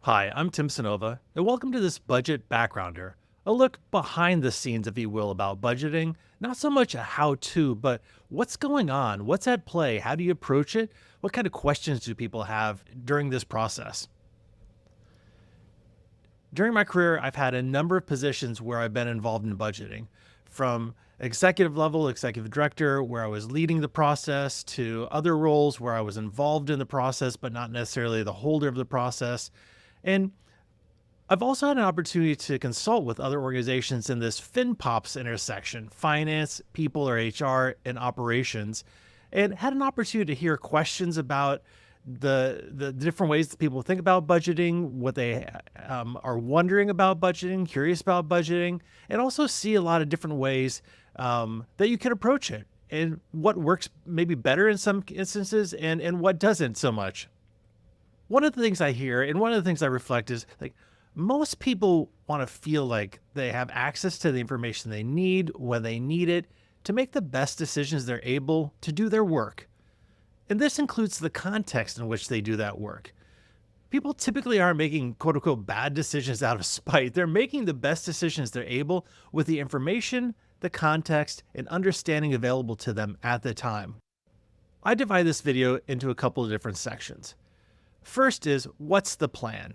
Hi, I'm Tim Cynova, and welcome to this Budget Backgrounder, a look behind the scenes, if you will, about budgeting. Not so much a how to, but what's going on? What's at play? How do you approach it? What kind of questions do people have during this process? During my career, I've had a number of positions where I've been involved in budgeting, from executive level, executive director, where I was leading the process, to other roles where I was involved in the process, but not necessarily the holder of the process. And I've also had an opportunity to consult with other organizations in this FinPops intersection, finance, people or HR, and operations, and had an opportunity to hear questions about the different ways that people think about budgeting, what they are wondering about budgeting, curious about budgeting, and also see a lot of different ways that you can approach it and what works maybe better in some instances and what doesn't so much. One of the things I hear and one of the things I reflect is like most people want to feel like they have access to the information they need when they need it to make the best decisions they're able to do their work. And this includes the context in which they do that work. People typically aren't making quote unquote bad decisions out of spite. They're making the best decisions they're able with the information, the context, and understanding available to them at the time. I divide this video into a couple of different sections. First is what's the plan?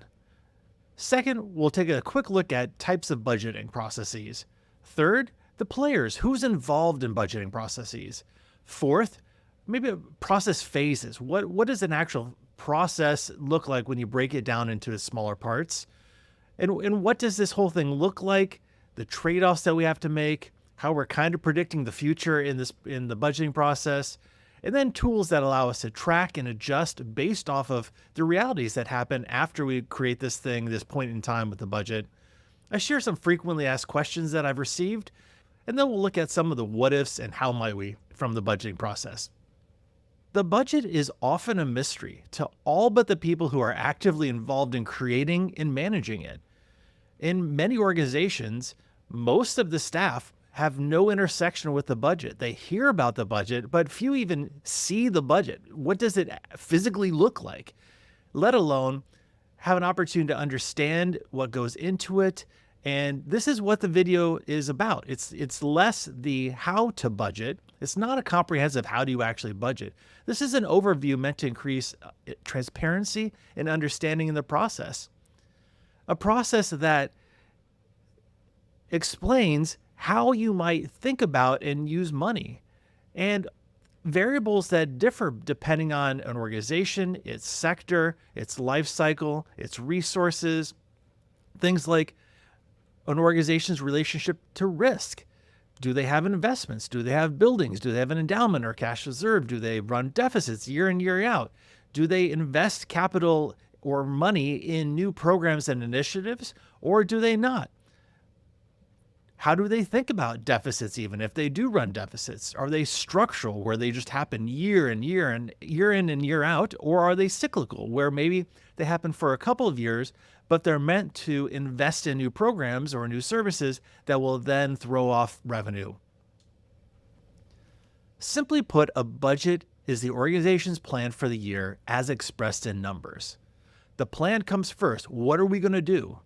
Second, we'll take a quick look at types of budgeting processes. Third, the players, who's involved in budgeting processes. Fourth, maybe process phases. What does an actual process look like when you break it down into smaller parts? And what does this whole thing look like? The trade-offs that we have to make, how we're kind of predicting the future in the budgeting process, and then tools that allow us to track and adjust based off of the realities that happen after we create this thing, this point in time with the budget. I share some frequently asked questions that I've received, and then we'll look at some of the what ifs and how might we from the budgeting process. The budget is often a mystery to all but the people who are actively involved in creating and managing it. In many organizations, most of the staff have no intersection with the budget. They hear about the budget, but few even see the budget. What does it physically look like? Let alone have an opportunity to understand what goes into it. And this is what the video is about. It's less the how to budget. It's not a comprehensive how do you actually budget. This is an overview meant to increase transparency and understanding in the process. A process that explains how you might think about and use money, and variables that differ depending on an organization, its sector, its life cycle, its resources, things like an organization's relationship to risk. Do they have investments? Do they have buildings? Do they have an endowment or cash reserve? Do they run deficits year in, year out? Do they invest capital or money in new programs and initiatives, or do they not? How do they think about deficits even if they do run deficits? Are they structural where they just happen year and year and year in and year out? Or are they cyclical where maybe they happen for a couple of years, but they're meant to invest in new programs or new services that will then throw off revenue? Simply put, a budget is the organization's plan for the year as expressed in numbers. The plan comes first. What are we going to do?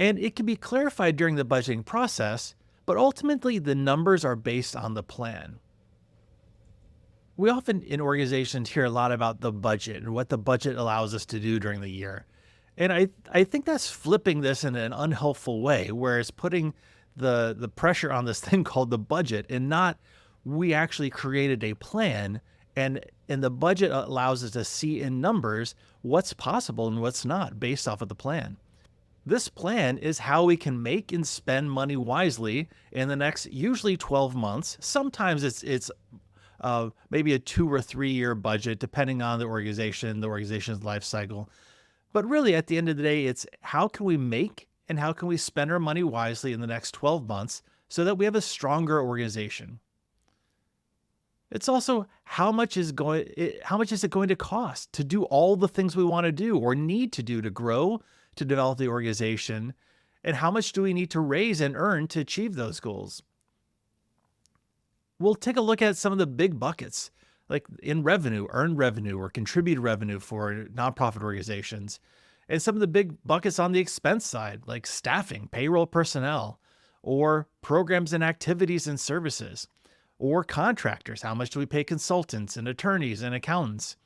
And it can be clarified during the budgeting process, but ultimately the numbers are based on the plan. We often in organizations hear a lot about the budget and what the budget allows us to do during the year. And I think that's flipping this in an unhelpful way, where it's putting the pressure on this thing called the budget and not we actually created a plan and the budget allows us to see in numbers what's possible and what's not based off of the plan. This plan is how we can make and spend money wisely in the next usually 12 months. Sometimes it's maybe a 2 or 3 year budget, depending on the organization's life cycle. But really, at the end of the day, it's how can we make and how can we spend our money wisely in the next 12 months so that we have a stronger organization. It's also how much is it going to cost to do all the things we want to do or need to do to grow, to develop the organization, and how much do we need to raise and earn to achieve those goals? We'll take a look at some of the big buckets, like in revenue, earned revenue or contributed revenue for nonprofit organizations, And some of the big buckets on the expense side, like staffing, payroll personnel, or programs and activities and services, or contractors. How much do we pay consultants and attorneys and accountants?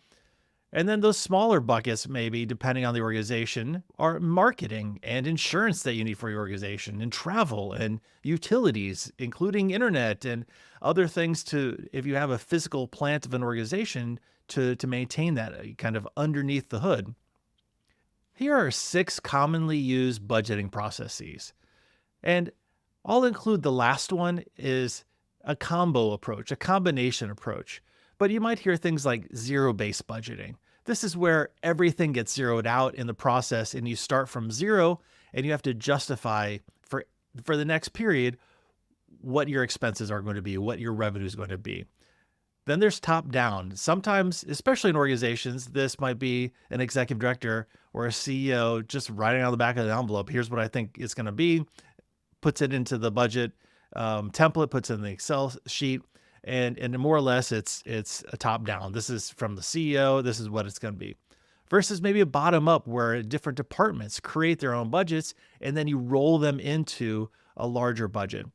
And then those smaller buckets, maybe depending on the organization, are marketing and insurance that you need for your organization, and travel and utilities, including internet and other things to, if you have a physical plant of an organization, to maintain that kind of underneath the hood. Here are 6 commonly used budgeting processes. And I'll include the last one is a combo approach, a combination approach. But you might hear things like zero-based budgeting. This is where everything gets zeroed out in the process and you start from zero and you have to justify for the next period what your expenses are going to be, what your revenue is going to be. Then there's top down. Sometimes, especially in organizations, this might be an executive director or a CEO just writing on the back of the envelope, here's what I think it's going to be, puts it into the budget template, puts it in the Excel sheet, and more or less it's a top down. This is from the CEO. This is what it's going to be. Versus maybe a bottom up where different departments create their own budgets and then you roll them into a larger budget.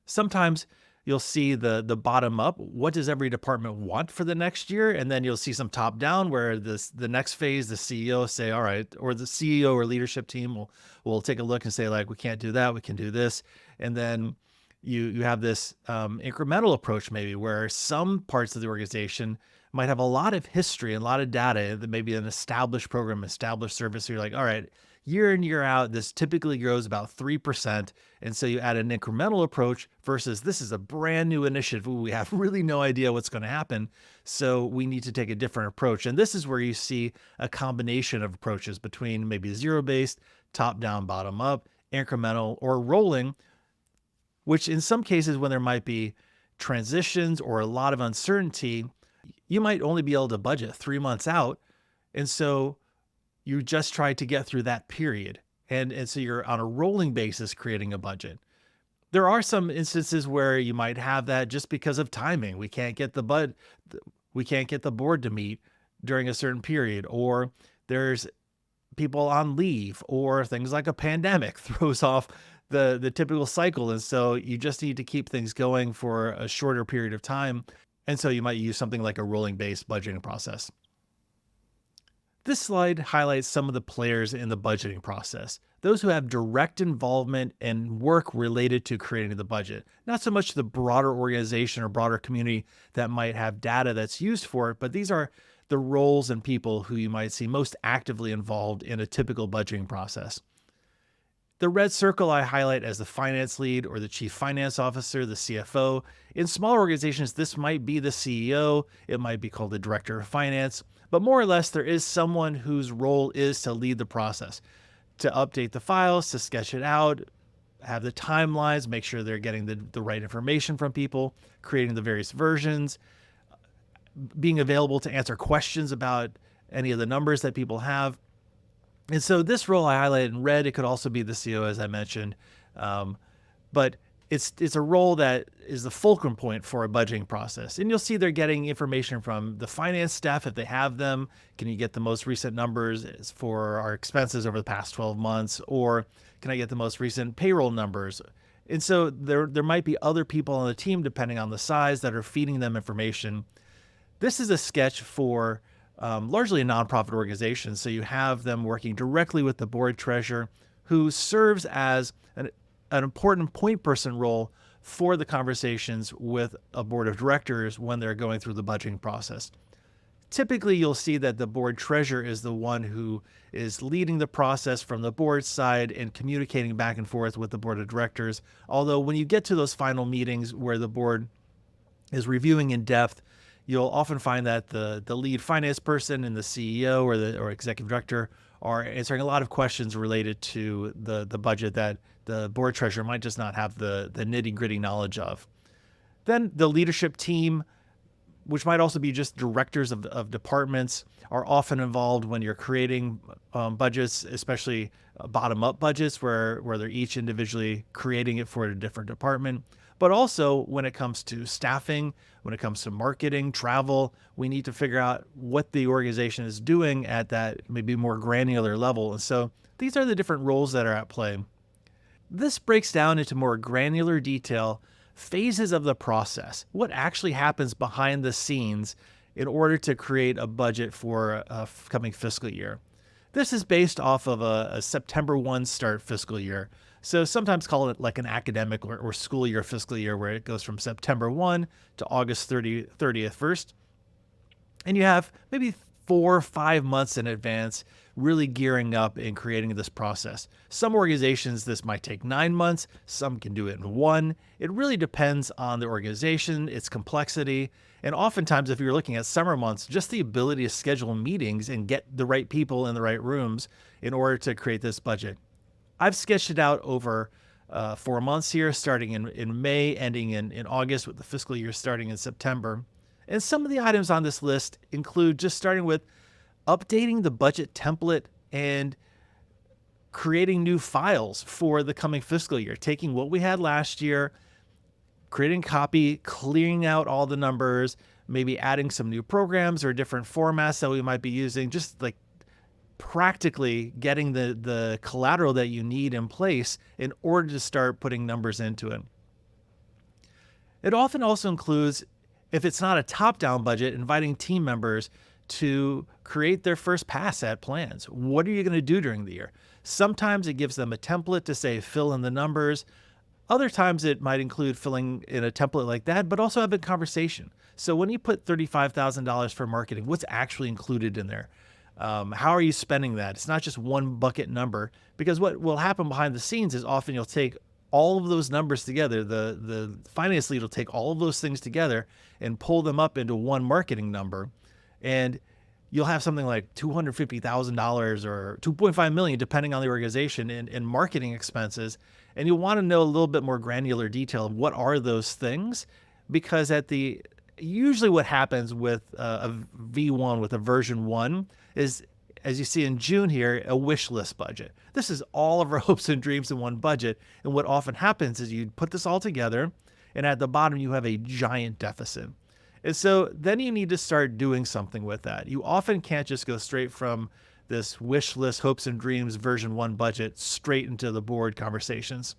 Sometimes you'll see the bottom up. What does every department want for the next year? And then you'll see some top down where the next phase, the CEO say, all right, or the CEO or leadership team will take a look and say like, we can't do that. We can do this. And then you have this incremental approach maybe where some parts of the organization might have a lot of history and a lot of data that maybe an established program, established service. So you're like, all right, year in, year out, this typically grows about 3%. And so you add an incremental approach versus this is a brand new initiative. We have really no idea what's going to happen. So we need to take a different approach. And this is where you see a combination of approaches between maybe zero-based, top down, bottom up, incremental, or rolling, which in some cases when there might be transitions or a lot of uncertainty, you might only be able to budget 3 months out. And so you just try to get through that period. And so you're on a rolling basis creating a budget. There are some instances where you might have that just because of timing. We can't get the board to meet during a certain period, or there's people on leave, or things like a pandemic throws off the typical cycle. And so you just need to keep things going for a shorter period of time. And so you might use something like a rolling based budgeting process. This slide highlights some of the players in the budgeting process, those who have direct involvement and work related to creating the budget, not so much the broader organization or broader community that might have data that's used for it, but these are the roles and people who you might see most actively involved in a typical budgeting process. The red circle I highlight as the finance lead or the chief finance officer, the CFO. In smaller organizations, this might be the CEO. It might be called the director of finance, but more or less there is someone whose role is to lead the process, to update the files, to sketch it out, have the timelines, make sure they're getting the right information from people, creating the various versions, being available to answer questions about any of the numbers that people have. And so this role I highlighted in red, it could also be the CEO, as I mentioned, but it's a role that is the fulcrum point for a budgeting process. And you'll see they're getting information from the finance staff if they have them. Can you get the most recent numbers for our expenses over the past 12 months? Or can I get the most recent payroll numbers? And so there might be other people on the team, depending on the size, that are feeding them information. This is a sketch for largely a nonprofit organization. So you have them working directly with the board treasurer, who serves as an important point person role for the conversations with a board of directors when they're going through the budgeting process. Typically, you'll see that the board treasurer is the one who is leading the process from the board side and communicating back and forth with the board of directors. Although when you get to those final meetings where the board is reviewing in depth, you'll often find that the lead finance person and the CEO or executive director are answering a lot of questions related to the budget that the board treasurer might just not have the nitty-gritty knowledge of. Then the leadership team, which might also be just directors of departments, are often involved when you're creating budgets, especially bottom-up budgets where they're each individually creating it for a different department. But also when it comes to staffing, when it comes to marketing, travel, we need to figure out what the organization is doing at that maybe more granular level. And so these are the different roles that are at play. This breaks down into more granular detail, phases of the process, what actually happens behind the scenes in order to create a budget for a coming fiscal year. This is based off of a September 1 start fiscal year. So sometimes call it like an academic or school year fiscal year, where it goes from September 1 to August 30th 1st. And you have maybe 4 or 5 months in advance really gearing up and creating this process. Some organizations, this might take 9 months. Some can do it in 1. It really depends on the organization, its complexity. And oftentimes, if you're looking at summer months, just the ability to schedule meetings and get the right people in the right rooms in order to create this budget. I've sketched it out over 4 months here, starting in May, ending in August, with the fiscal year starting in September. And some of the items on this list include just starting with updating the budget template and creating new files for the coming fiscal year, taking what we had last year, creating a copy, clearing out all the numbers, maybe adding some new programs or different formats that we might be using, just like practically getting the collateral that you need in place in order to start putting numbers into it. It often also includes, if it's not a top-down budget, inviting team members to create their first pass at plans. What are you going to do during the year? Sometimes it gives them a template to say, fill in the numbers. Other times it might include filling in a template like that, but also have a conversation. So when you put $35,000 for marketing, what's actually included in there? How are you spending that? It's not just one bucket number, because what will happen behind the scenes is often you'll take all of those numbers together. The finance lead will take all of those things together and pull them up into one marketing number. And you'll have something like $250,000 or $2.5 million, depending on the organization, in marketing expenses. And you'll want to know a little bit more granular detail of what are those things, because usually what happens with a V1, with a version 1, is, as you see in June here, a wish list budget. This is all of our hopes and dreams in one budget. And what often happens is you put this all together, and at the bottom you have a giant deficit. And so then you need to start doing something with that. You often can't just go straight from this wish list, hopes and dreams version 1 budget straight into the board conversations.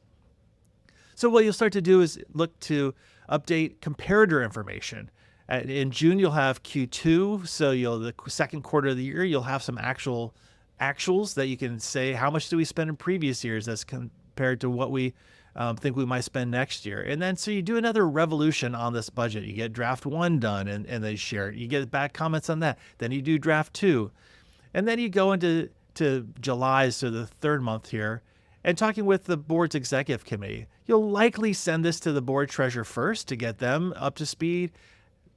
So what you'll start to do is look to update comparator information. In June, you'll have Q2. So the second quarter of the year, you'll have some actuals that you can say, how much do we spend in previous years as compared to what we think we might spend next year. And then so you do another revolution on this budget. You get draft 1 done and they share it. You get back comments on that. Then you do draft 2. And then you go into July, so the third month here, and talking with the board's executive committee. You'll likely send this to the board treasurer first to get them up to speed,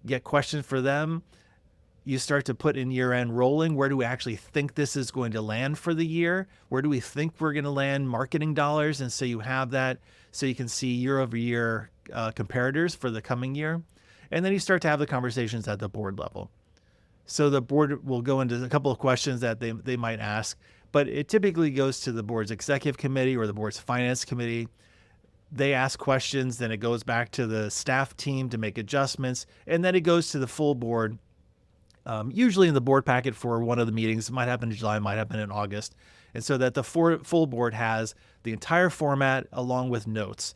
get questions for them. You start to put in year-end rolling. Where do we actually think this is going to land for the year? Where do we think we're going to land marketing dollars? And so you have that so you can see year-over-year comparators for the coming year. And then you start to have the conversations at the board level. So the board will go into a couple of questions that they might ask, but it typically goes to the board's executive committee or the board's finance committee. They ask questions, then it goes back to the staff team to make adjustments, and then it goes to the full board. Usually in the board packet for one of the meetings. It might happen in July, might happen in August. And so that the full board has the entire format along with notes.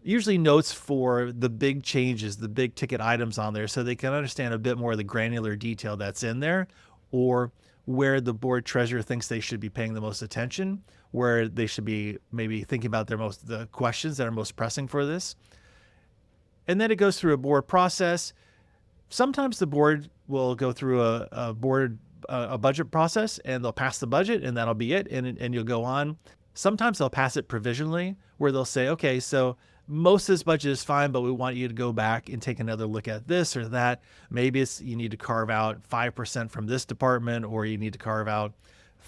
Usually notes for the big changes, the big ticket items on there, so they can understand a bit more of the granular detail that's in there, or where the board treasurer thinks they should be paying the most attention, where they should be maybe thinking about the questions that are most pressing for this. And then it goes through a board process. Sometimes the board will go through a budget process, and they'll pass the budget, and that'll be it, and you'll go on. Sometimes they'll pass it provisionally, where they'll say, okay, so most of this budget is fine, but we want you to go back and take another look at this or that. Maybe you need to carve out 5% from this department, or you need to carve out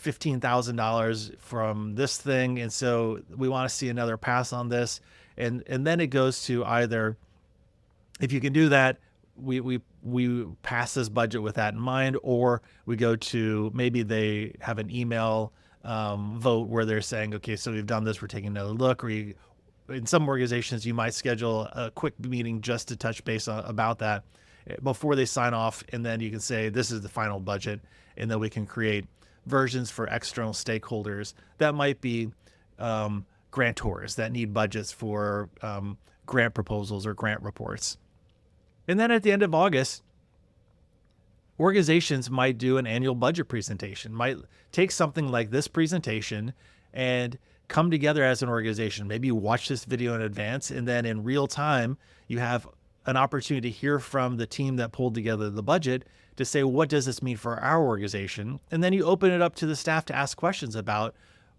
$15,000 from this thing. And so we want to see another pass on this. And then it goes to either, if you can do that, we pass this budget with that in mind, or we go to, maybe they have an email vote where they're saying, okay, so we've done this, we're taking another look, or in some organizations, you might schedule a quick meeting just to touch base about that before they sign off. And then you can say, this is the final budget. And then we can create versions for external stakeholders that might be grantors that need budgets for grant proposals or grant reports. And then at the end of August, organizations might do an annual budget presentation, might take something like this presentation and come together as an organization. Maybe you watch this video in advance, and then in real time, you have an opportunity to hear from the team that pulled together the budget to say, what does this mean for our organization? And then you open it up to the staff to ask questions about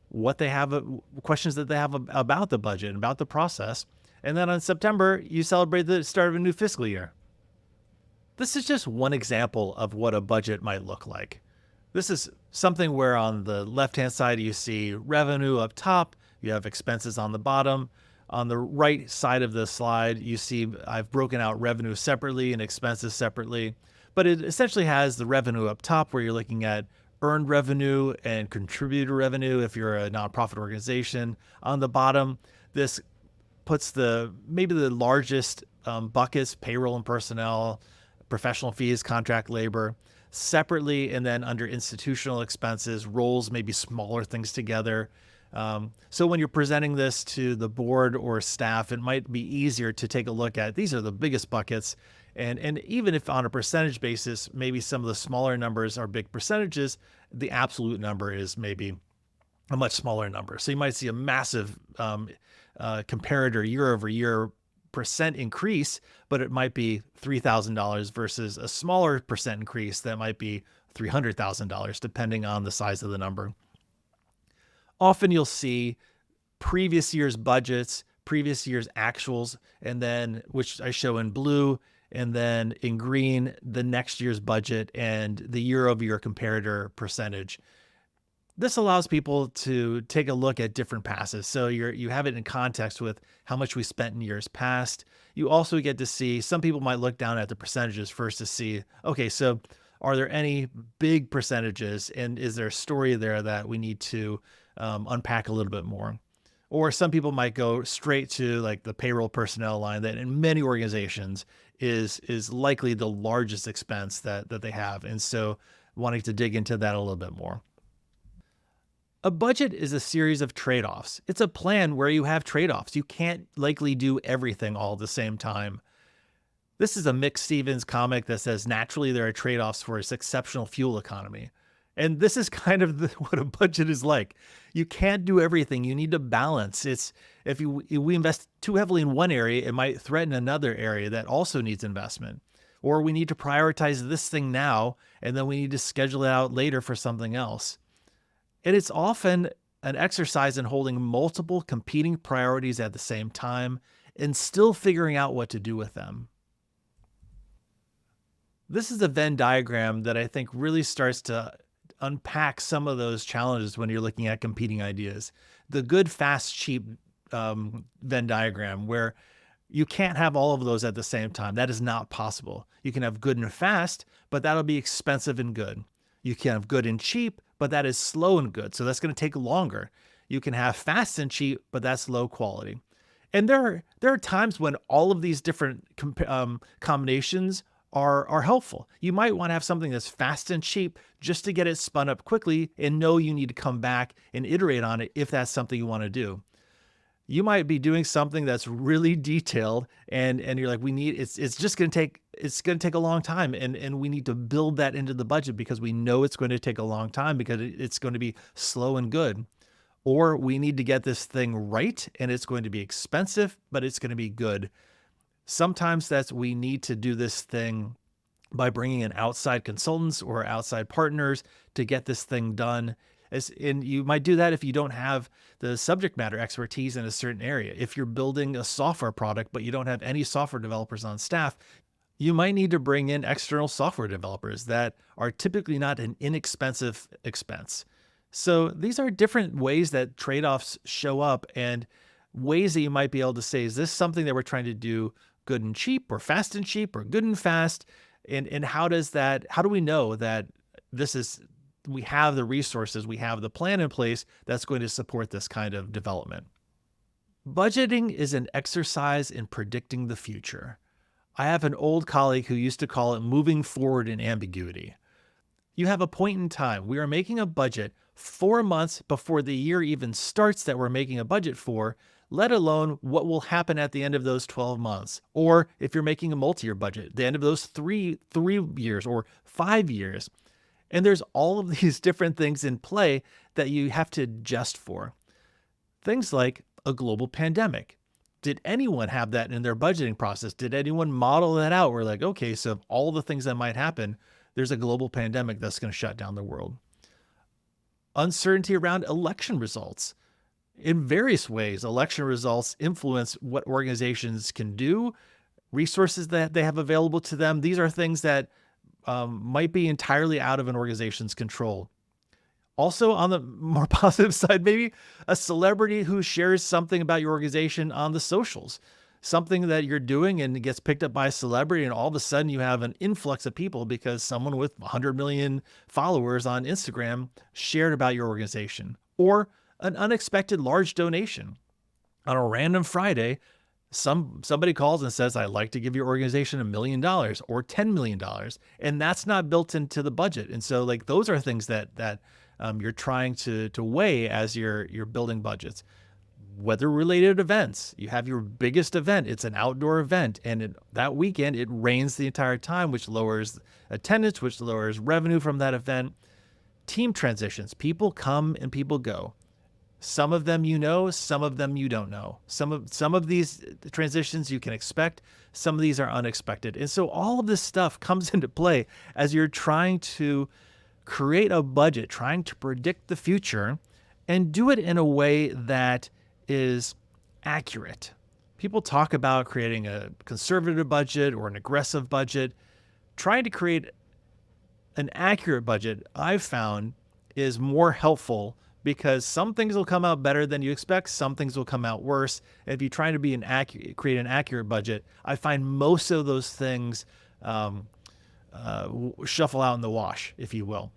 what they have, questions that they have about the budget and about the process. And then on September, you celebrate the start of a new fiscal year. This is just one example of what a budget might look like. This is something where on the left-hand side, you see revenue up top, you have expenses on the bottom. On the right side of the slide, you see I've broken out revenue separately and expenses separately, but it essentially has the revenue up top where you're looking at earned revenue and contributor revenue if you're a nonprofit organization. On the bottom, this puts maybe the largest buckets, payroll and personnel, professional fees, contract labor, separately, and then under institutional expenses, roles, maybe smaller things together. So when you're presenting this to the board or staff, it might be easier to take a look at, these are the biggest buckets. And even if on a percentage basis, maybe some of the smaller numbers are big percentages, the absolute number is maybe a much smaller number. So you might see a massive comparator year over year percent increase, but it might be $3,000 versus a smaller percent increase that might be $300,000, depending on the size of the number. Often you'll see previous year's budgets, previous year's actuals, and then, which I show in blue, and then in green, the next year's budget and the year-over-year comparator percentage. This allows people to take a look at different passes. So you have it in context with how much we spent in years past. You also get to see, some people might look down at the percentages first to see, okay, so are there any big percentages, and is there a story there that we need to unpack a little bit more? Or some people might go straight to like the payroll personnel line that in many organizations is likely the largest expense that they have. And so wanting to dig into that a little bit more. A budget is a series of trade-offs. It's a plan where you have trade-offs. You can't likely do everything all at the same time. This is a Mick Stevens comic that says, naturally, there are trade-offs for its exceptional fuel economy. And this is kind of what a budget is like. You can't do everything. You need to balance. If we invest too heavily in one area, it might threaten another area that also needs investment. Or we need to prioritize this thing now, and then we need to schedule it out later for something else. And it's often an exercise in holding multiple competing priorities at the same time and still figuring out what to do with them. This is a Venn diagram that I think really starts to unpack some of those challenges when you're looking at competing ideas. The good, fast, cheap Venn diagram, where you can't have all of those at the same time. That is not possible. You can have good and fast, but that'll be expensive and good. You can have good and cheap, but that is slow and good. So that's going to take longer. You can have fast and cheap, but that's low quality. And there are times when all of these different combinations are helpful. You might want to have something that's fast and cheap just to get it spun up quickly and know you need to come back and iterate on it if that's something you want to do. You might be doing something that's really detailed and you're like, it's going to take a long time and we need to build that into the budget because we know it's going to take a long time because it's going to be slow and good. Or we need to get this thing right and it's going to be expensive, but it's going to be good. Sometimes we need to do this thing by bringing in outside consultants or outside partners to get this thing done. And you might do that if you don't have the subject matter expertise in a certain area. If you're building a software product, but you don't have any software developers on staff, you might need to bring in external software developers that are typically not an inexpensive expense. So these are different ways that trade-offs show up and ways that you might be able to say, is this something that we're trying to do good and cheap or fast and cheap or good and fast? And how do we know that we have the resources, we have the plan in place that's going to support this kind of development? Budgeting is an exercise in predicting the future. I have an old colleague who used to call it moving forward in ambiguity. You have a point in time. We are making a budget 4 months before the year even starts that we're making a budget for, let alone what will happen at the end of those 12 months. Or if you're making a multi-year budget, the end of those three years or 5 years. And there's all of these different things in play that you have to adjust for. Things like a global pandemic. Did anyone have that in their budgeting process? Did anyone model that out? We're like, okay, so all the things that might happen, there's a global pandemic that's going to shut down the world. Uncertainty around election results. In various ways, election results influence what organizations can do, resources that they have available to them. These are things that might be entirely out of an organization's control. Also, on the more positive side, maybe a celebrity who shares something about your organization on the socials, something that you're doing and it gets picked up by a celebrity, and all of a sudden you have an influx of people because someone with 100 million followers on Instagram shared about your organization. Or an unexpected large donation. On a random Friday, somebody calls and says, I'd like to give your organization $1 million or $10 million. And that's not built into the budget. And so like those are things that you're trying to weigh as you're building budgets. Weather-related events. You have your biggest event. It's an outdoor event. And that weekend, it rains the entire time, which lowers attendance, which lowers revenue from that event. Team transitions. People come and people go. Some of them you know, some of them you don't know. Some of these transitions you can expect. Some of these are unexpected. And so all of this stuff comes into play as you're trying to create a budget, trying to predict the future, and do it in a way that is accurate. People talk about creating a conservative budget or an aggressive budget. Trying to create an accurate budget, I've found, is more helpful because some things will come out better than you expect. Some things will come out worse. And if you try to create an accurate budget, I find most of those things shuffle out in the wash, if you will.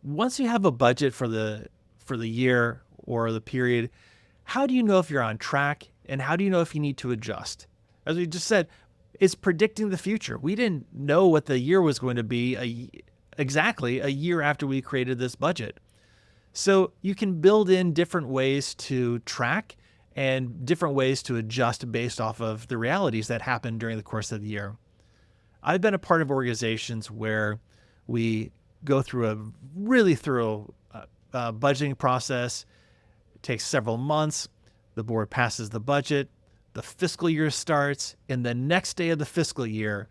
Once you have a budget for the year or the period, how do you know if you're on track and how do you know if you need to adjust? As we just said, it's predicting the future. We didn't know what the year was going to be exactly a year after we created this budget. So you can build in different ways to track and different ways to adjust based off of the realities that happen during the course of the year. I've been a part of organizations where we go through a really thorough budgeting process. It takes several months. The board passes the budget. The fiscal year starts. And the next day of the fiscal year,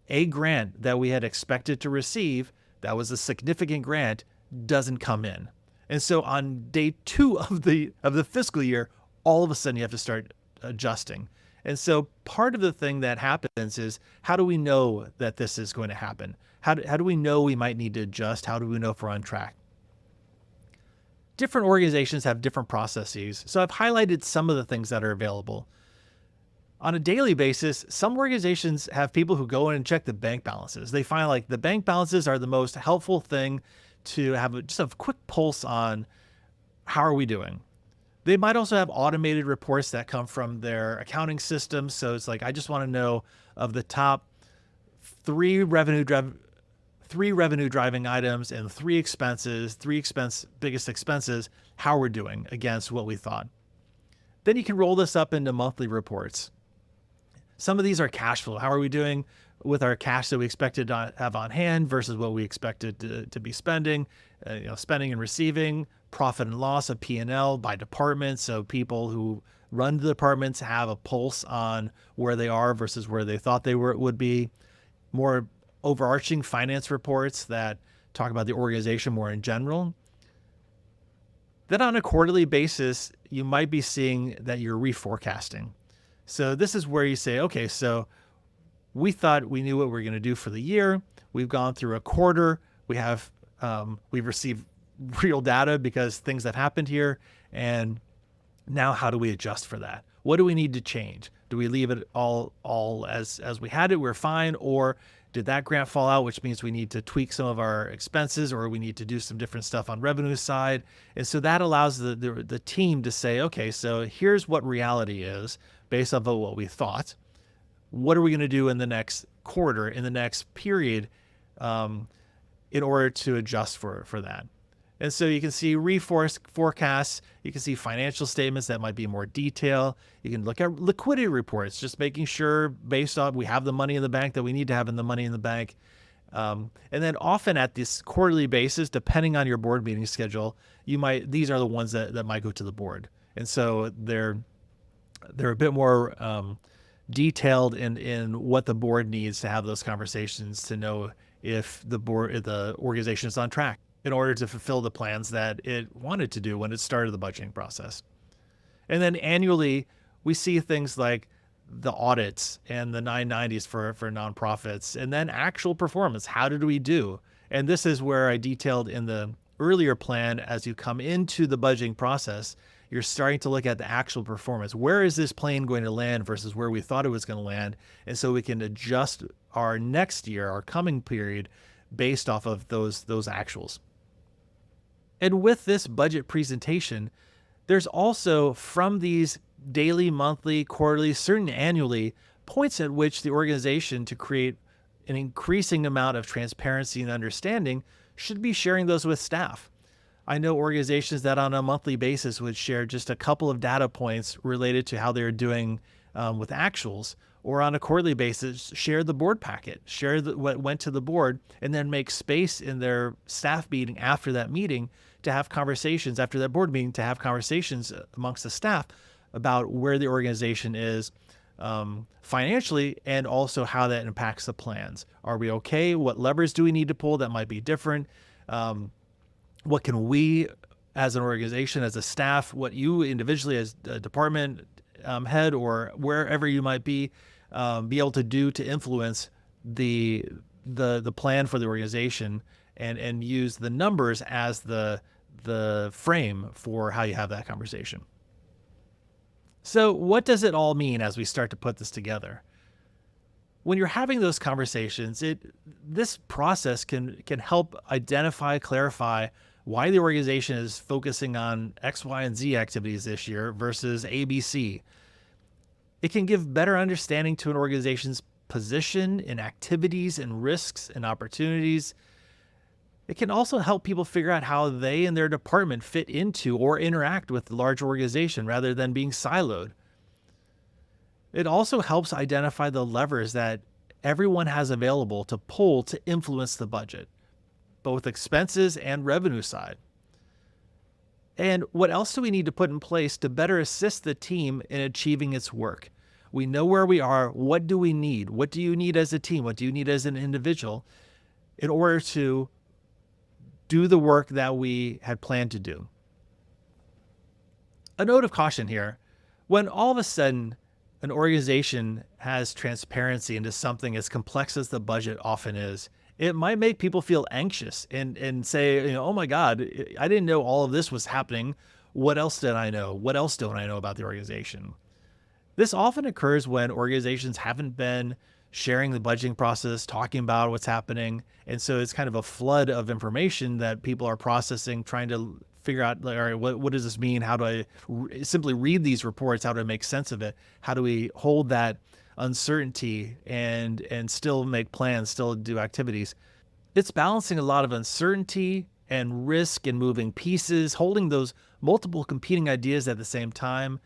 a grant that we had expected to receive, that was a significant grant, doesn't come in. And so on day 2 of the fiscal year, all of a sudden you have to start adjusting. And so part of the thing that happens is, how do we know that this is going to happen? How do we know we might need to adjust? How do we know if we're on track? Different organizations have different processes. So I've highlighted some of the things that are available. On a daily basis, some organizations have people who go in and check the bank balances. They find like the bank balances are the most helpful thing to have just a quick pulse on how are we doing. They might also have automated reports that come from their accounting system. So it's like, I just want to know of the top three revenue driving items and three biggest expenses, how we're doing against what we thought. Then you can roll this up into monthly reports. Some of these are cash flow. How are we doing with our cash that we expected to have on hand versus what we expected to be spending, spending and receiving, profit and loss of P&L by department. So people who run the departments have a pulse on where they are versus where they thought they would be. More overarching finance reports that talk about the organization more in general. Then on a quarterly basis, you might be seeing that you're reforecasting. So this is where you say, okay, so we thought we knew what we were going to do for the year. We've gone through a quarter. We've received real data because things have happened here. And now how do we adjust for that? What do we need to change? Do we leave it all as we had it? We're fine. Or Did that grant fall out, which means we need to tweak some of our expenses, or we need to do some different stuff on revenue side. And so that allows the team to say, okay, so here's what reality is based off of what we thought. What are we going to do in the next quarter, in the next period, in order to adjust for that? And so you can see forecasts, you can see financial statements that might be more detail. You can look at liquidity reports, just making sure based on we have the money in the bank that we need to have in the money in the bank. And then often at this quarterly basis, depending on your board meeting schedule, these are the ones that might go to the board. And so they're a bit more detailed in what the board needs to have those conversations to know if the organization is on track in order to fulfill the plans that it wanted to do when it started the budgeting process. And then annually, we see things like the audits and the 990s for nonprofits, and then actual performance. How did we do? And this is where I detailed in the earlier plan, as you come into the budgeting process, you're starting to look at the actual performance. Where is this plane going to land versus where we thought it was going to land? And so we can adjust our next year, our coming period, based off of those actuals. And with this budget presentation, there's also, from these daily, monthly, quarterly, certain annually, points at which the organization, to create an increasing amount of transparency and understanding, should be sharing those with staff. I know organizations that on a monthly basis would share just a couple of data points related to how they're doing with actuals, or on a quarterly basis, share the board packet, share what went to the board, and then make space in their staff meeting after that meeting to have conversations, after that board meeting, to have conversations amongst the staff about where the organization is financially, and also how that impacts the plans. Are we okay? What levers do we need to pull that might be different? What can we, as an organization, as a staff, what you individually as a department head or wherever you might be able to do to influence the plan for the organization, and use the numbers as the frame for how you have that conversation. So what does it all mean as we start to put this together? When you're having those conversations, this process can help identify, clarify why the organization is focusing on X, Y, and Z activities this year versus A, B, C. It can give better understanding to an organization's position in activities and risks and opportunities. It can also help people figure out how they and their department fit into or interact with the large organization rather than being siloed. It also helps identify the levers that everyone has available to pull to influence the budget, both expenses and revenue side. And what else do we need to put in place to better assist the team in achieving its work? We know where we are. What do we need? What do you need as a team? What do you need as an individual in order to do the work that we had planned to do? A note of caution here: when all of a sudden an organization has transparency into something as complex as the budget often is, it might make people feel anxious and say, oh my God, I didn't know all of this was happening. What else did I know? What else don't I know about the organization? This often occurs when organizations haven't been sharing the budgeting process, talking about what's happening. And so it's kind of a flood of information that people are processing, trying to figure out, like, all right, what does this mean? How do I simply read these reports? How do I make sense of it? How do we hold that uncertainty and still make plans, still do activities? It's balancing a lot of uncertainty and risk and moving pieces, holding those multiple competing ideas at the same time.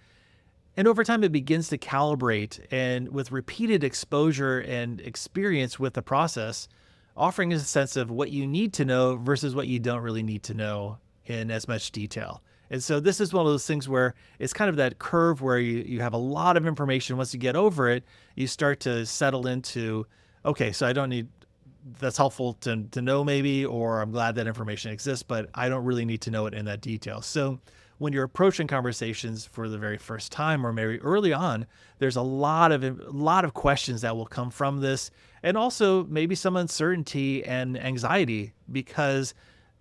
And over time, it begins to calibrate, and with repeated exposure and experience with the process, offering a sense of what you need to know versus what you don't really need to know in as much detail. And so this is one of those things where it's kind of that curve where you have a lot of information. Once you get over it, you start to settle into, okay, so I don't need, that's helpful to know maybe, or I'm glad that information exists, but I don't really need to know it in that detail. So when you're approaching conversations for the very first time, or maybe early on, there's a lot of questions that will come from this, and also maybe some uncertainty and anxiety, because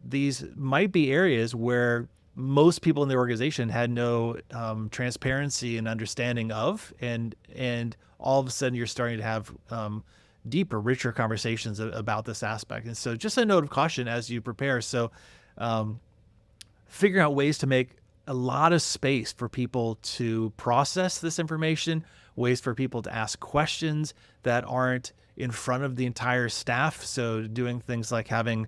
these might be areas where most people in the organization had no transparency and understanding of, and all of a sudden you're starting to have deeper, richer conversations about this aspect. And so just a note of caution as you prepare. So um, figure out ways to make a lot of space for people to process this information, ways for people to ask questions that aren't in front of the entire staff. So doing things like having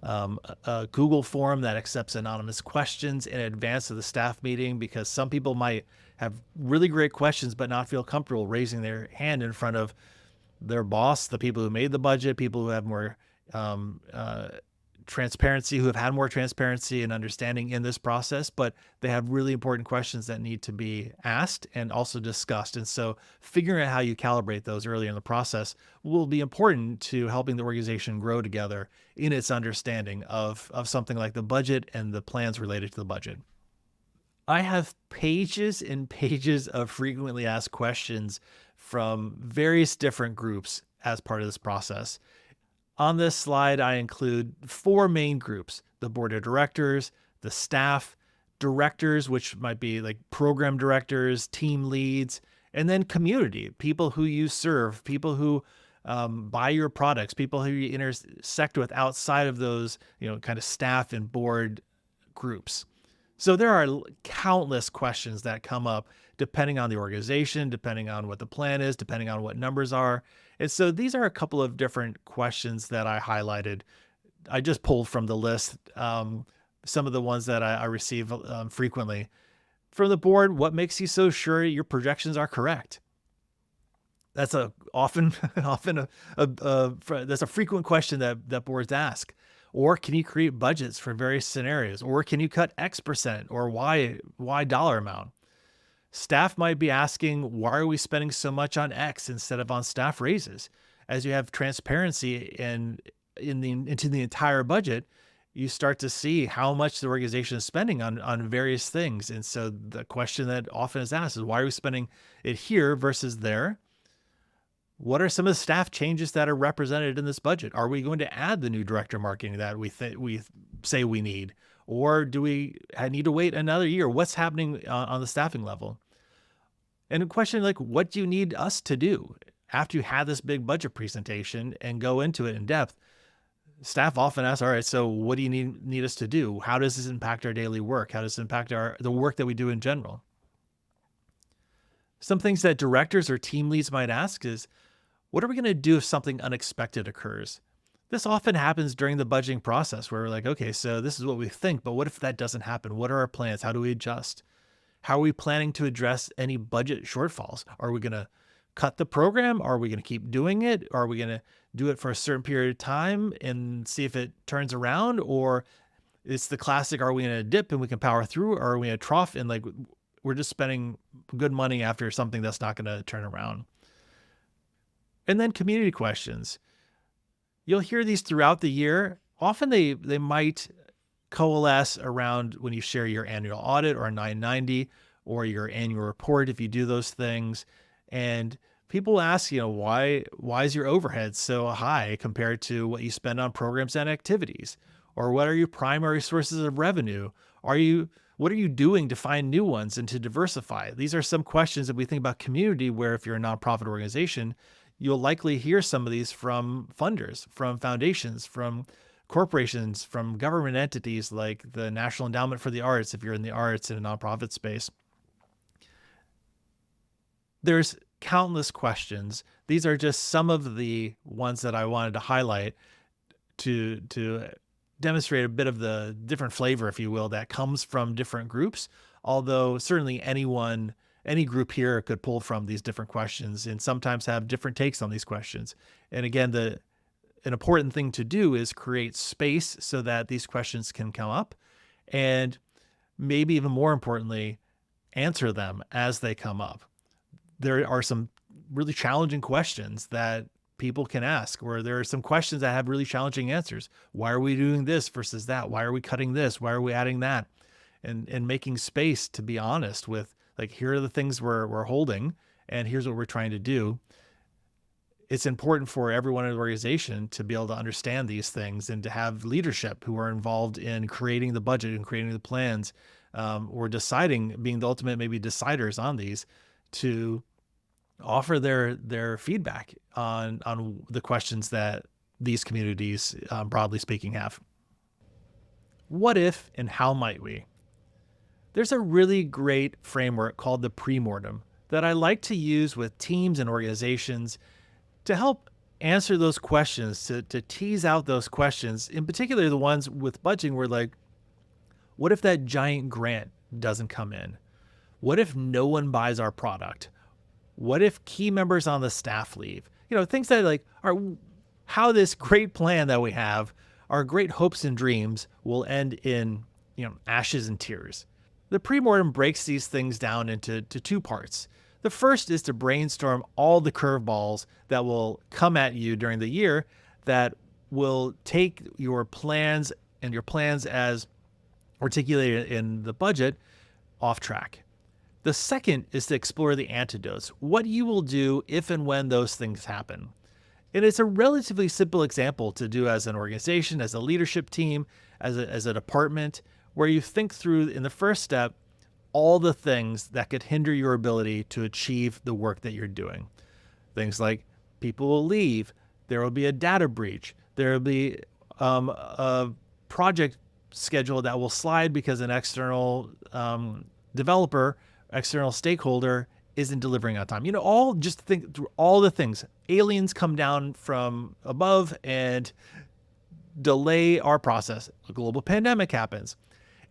a Google form that accepts anonymous questions in advance of the staff meeting, because some people might have really great questions but not feel comfortable raising their hand in front of their boss, the people who made the budget, people who have more um, uh, transparency, who have had more transparency and understanding in this process, but they have really important questions that need to be asked and also discussed. And so figuring out how you calibrate those early in the process will be important to helping the organization grow together in its understanding of something like the budget and the plans related to the budget. I have pages and pages of frequently asked questions from various different groups as part of this process. On this slide, I include four main groups: the board of directors, the staff, directors, which might be like program directors, team leads, and then community, people who you serve, people who buy your products, people who you intersect with outside of those, kind of staff and board groups. So there are countless questions that come up depending on the organization, depending on what the plan is, depending on what numbers are. And so these are a couple of different questions that I highlighted. I just pulled from the list some of the ones that I receive frequently. From the board, what makes you so sure your projections are correct? That's a often that's a frequent question that boards ask. Or can you create budgets for various scenarios? Or can you cut X%? Or why dollar amount? Staff might be asking, why are we spending so much on X instead of on staff raises? As you have transparency into the entire budget, you start to see how much the organization is spending on various things. And so the question that often is asked is, why are we spending it here versus there? What are some of the staff changes that are represented in this budget? Are we going to add the new director of marketing that we say we need? Or do we need to wait another year? What's happening on the staffing level? And a question like, what do you need us to do after you have this big budget presentation and go into it in depth? Staff often ask, all right, so what do you need us to do? How does this impact our daily work? How does it impact the work that we do in general? Some things that directors or team leads might ask is, what are we going to do if something unexpected occurs? This often happens during the budgeting process where we're like, okay, so this is what we think, but what if that doesn't happen? What are our plans? How do we adjust? How are we planning to address any budget shortfalls? Are we going to cut the program? Are we going to keep doing it? Are we going to do it for a certain period of time and see if it turns around? Or it's the classic, are we in a dip and we can power through? Or are we in a trough and like we're just spending good money after something that's not going to turn around? And then community questions. You'll hear these throughout the year. Often they might coalesce around when you share your annual audit or a 990 or your annual report if you do those things. And people ask, why is your overhead so high compared to what you spend on programs and activities? Or what are your primary sources of revenue? What are you doing to find new ones and to diversify? These are some questions that we think about community, where if you're a nonprofit organization, you'll likely hear some of these from funders, from foundations, from corporations, from government entities like the National Endowment for the Arts, if you're in the arts in a nonprofit space. There's countless questions. These are just some of the ones that I wanted to highlight to demonstrate a bit of the different flavor, if you will, that comes from different groups. Although certainly any group here could pull from these different questions and sometimes have different takes on these questions. And again, an important thing to do is create space so that these questions can come up, and maybe even more importantly, answer them as they come up. There are some really challenging questions that people can ask, or there are some questions that have really challenging answers. Why are we doing this versus that? Why are we cutting this? Why are we adding that? And making space to be honest with, like, here are the things we're holding, and here's what we're trying to do. It's important for everyone in the organization to be able to understand these things and to have leadership who are involved in creating the budget and creating the plans, or deciding, being the ultimate maybe deciders on these, to offer their feedback on the questions that these communities, broadly speaking, have. What if and how might we? There's a really great framework called the pre-mortem that I like to use with teams and organizations to help answer those questions, to tease out those questions, in particular the ones with budgeting where like, what if that giant grant doesn't come in? What if no one buys our product? What if key members on the staff leave? Things that like are how this great plan that we have, our great hopes and dreams will end in, ashes and tears. The pre-mortem breaks these things down into two parts. The first is to brainstorm all the curveballs that will come at you during the year that will take your plans and your plans as articulated in the budget off track. The second is to explore the antidotes, what you will do if and when those things happen. And it's a relatively simple example to do as an organization, as a leadership team, as a department, where you think through in the first step all the things that could hinder your ability to achieve the work that you're doing. Things like people will leave, there will be a data breach, there will be a project schedule that will slide because an external developer, external stakeholder isn't delivering on time. All just think through all the things. Aliens come down from above and delay our process. A global pandemic happens.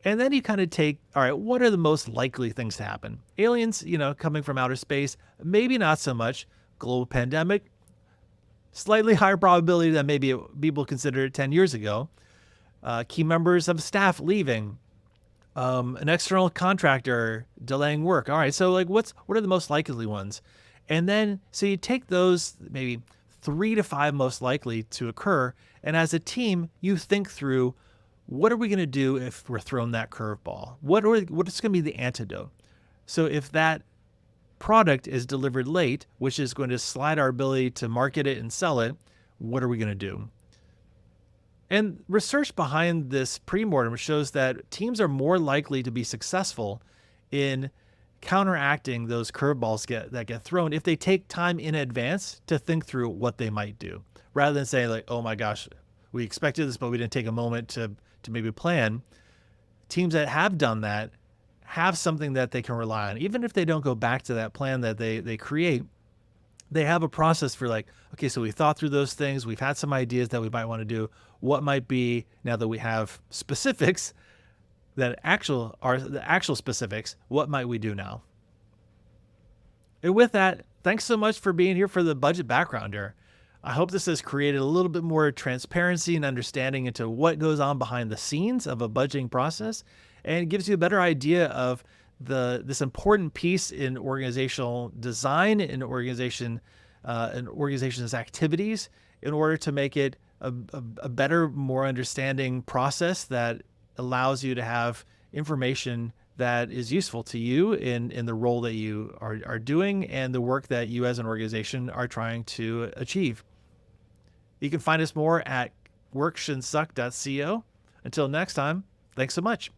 And then you kind of take, all right, what are the most likely things to happen? Aliens, coming from outer space, maybe not so much. Global pandemic, slightly higher probability than maybe people considered it 10 years ago. Key members of staff leaving. An external contractor delaying work. All right, so like what are the most likely ones? And then, so you take those maybe 3 to 5 most likely to occur. And as a team, you think through, what are we going to do if we're thrown that curveball? What is going to be the antidote? So if that product is delivered late, which is going to slide our ability to market it and sell it, what are we going to do? And research behind this pre-mortem shows that teams are more likely to be successful in counteracting those curveballs that get thrown if they take time in advance to think through what they might do, rather than saying like, oh my gosh, we expected this, but we didn't take a moment to maybe plan. Teams that have done that have something that they can rely on. Even if they don't go back to that plan that they create, they have a process for like, okay, so we thought through those things. We've had some ideas that we might want to do. What might be, now that we have specifics that are the actual specifics, what might we do now? And with that, thanks so much for being here for the budget backgrounder. I hope this has created a little bit more transparency and understanding into what goes on behind the scenes of a budgeting process, and gives you a better idea of this important piece in organizational design and organization's activities in order to make it a better, more understanding process that allows you to have information that is useful to you in the role that you are doing and the work that you as an organization are trying to achieve. You can find us more at workshouldssuck.co. Until next time, thanks so much.